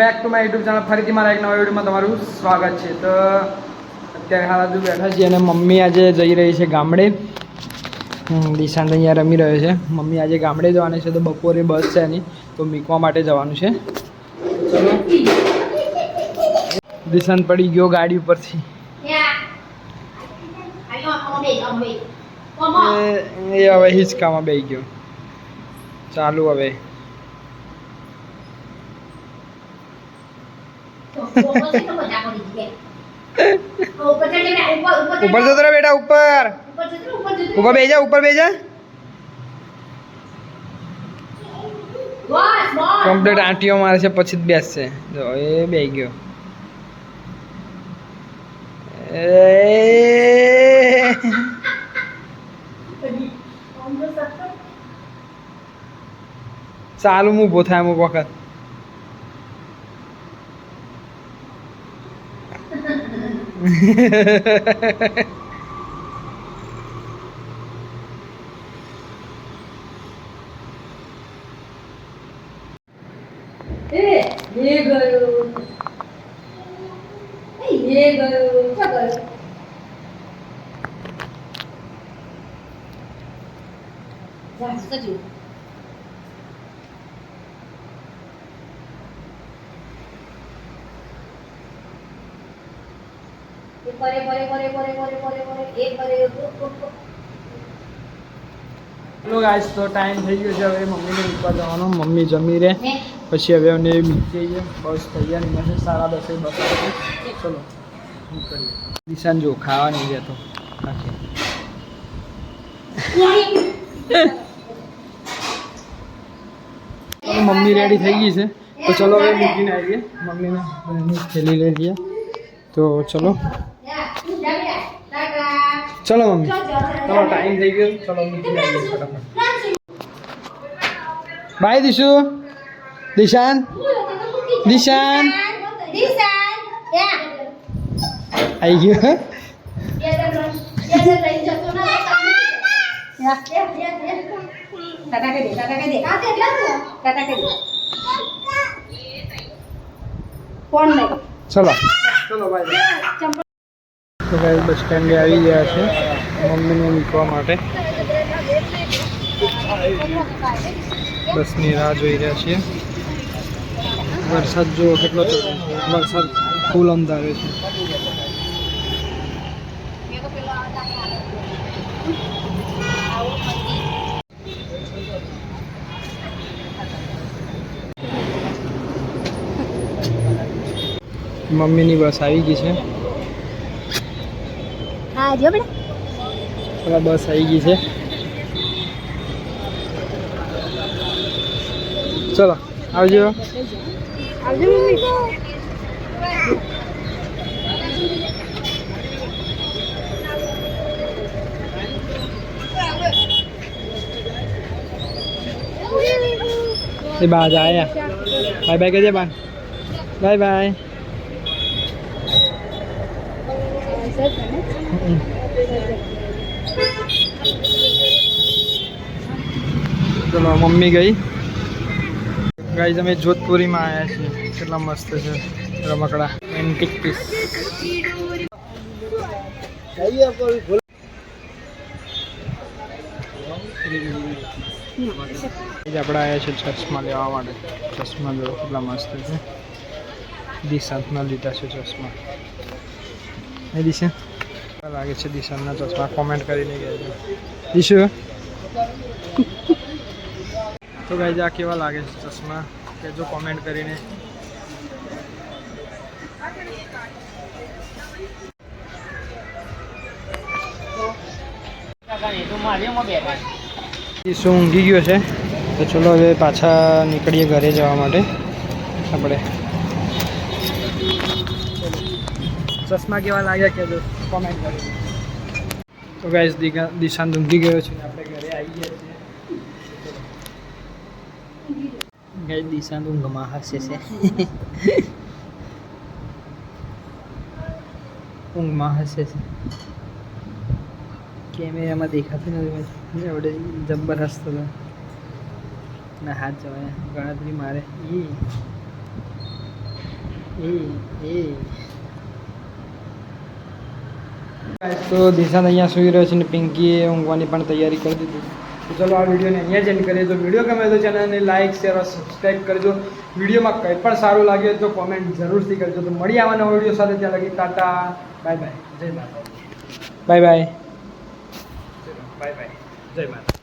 Back to my YouTube channel ફરીથી મારા એક નવા વિડીયોમાં તમારું સ્વાગત છે. તો અત્યારે હાલ હજુ બેઠા છીએ અને મમ્મી આજે જઈ રહી છે ગામડે. દિશાંત અહીંયા રમી રહ્યો છે. મમ્મી આજે ગામડે જવાની છે તો બપોરે બસ છે એની, તો મીકવા માટે જવાનું છે. ચલો, દિશાંત પડી ગયો ગાડી ઉપરથી. એ હવે હિંચકામાં બેસી ગયો. ચાલુ હવે ऊपर जतो रे बेटा, ऊपर ऊपर बेजा, ऊपर बेजा. કમ્પ્લીટ આંટીઓ મારે છે પછી જ બેસશે. જો એ બેસી ગયો. ચાલુ હું ઊભો થાય અમુક વખત. હેલો ગાઈસ, તો ટાઈમ થઈ ગયો છે હવે મમ્મીને મૂકવા જવાનો. મમ્મી જમી રહે પછી હવે અમને મૂકી જઈએ. બસ તૈયાર નથી, 10:30 બસ આવે. ચલો નીકળીએ. દિશાન જો ખાવા નહીં જતો. મમ્મી રેડી થઈ ગઈ છે તો ચલો હવે મૂકીને આવીએ. મમ્મીને ખેલી લઈ લઈએ તો ચલો ચલો મમ્મી, ચલો ટાઈમ થઈ ગયો. ચલો મૂકીને આવીએ ફટાફટ. બાય દિશુ. દિશાન, દિશાન આવી ગયો. ચલો ચલો બાય. તો ગાઈસ બસ સ્ટેન્ડે આવી ગયા છે મમ્મીને મૂકવા માટે. બસની રાહ જોઈ રહ્યા છીએ. વરસાદ જુઓ કેટલો છે. વરસાદ ફૂલ અંધારે છે. મમ્મીની બસ આવી ગઈ છે. હા જો બેટા, બસ આવી ગઈ છે. ચલો આવજો. આવજો મમ્મી. એ બા આયા. બાય બાય કહેજે બા. Bye bye. ચલો મમ્મી ગઈ. ગાઈઝ અમે જોધપુરીમાં આવ્યા છીએ. કેટલા મસ્ત છે રમકડા, એન્ટિક પીસ. આપણે આવ્યા છે ચશ્મા લેવા માટે. ચશ્મા જો કેટલા મસ્ત છે. દિશાંતના લીધા છે ચશ્મા. એ દિશા લાગે છે દિશાંતના ચશ્મા. કોમેન્ટ કરીને કહેજો દિશુ. તો ગાઈઝ આ કેવા લાગે છે ચશ્મા કહેજો કોમેન્ટ કરીને. શું ઊંઘી ગયો છે તો ચલો હવે પાછા નીકળીએ ઘરે જવા માટે. આપણે ચશ્મા કેવા લાગ્યા કહેજો કોમેન્ટ કરીને. તો ગાઈઝ દિશાંત ઊંઘી ગયો છે. આપણે ઘરે આવી ગયા છીએ. ગાઈઝ દિશાંત ઊંઘમાં હસે છે. ઊંઘમાં હસે છે. કેમેરામાં દેખાતું નથી. એવડે જબરદસ્ત હતા. ના હાથ જવાયા ગણતરી મારે. તો દિશાંત અહીંયા સૂઈ રહ્યો છે ને પિંકીએ ઊંઘવાની પણ તૈયારી કરી દીધી. તો ચલો આ વિડીયોને અહીંયા જ એન્ડ કરીએ. તો વિડીયો ગમે તો ચેનલને લાઇક શેર અને સબસ્ક્રાઈબ કરજો. વિડીયોમાં કંઈ પણ સારું લાગે તો કોમેન્ટ જરૂરથી કરજો. તો મળી આવા નવા વિડીયો સાથે. ત્યાં લગી ટાટા બાય બાય જય માતા. બાય બાય બાય બાય જય માતા.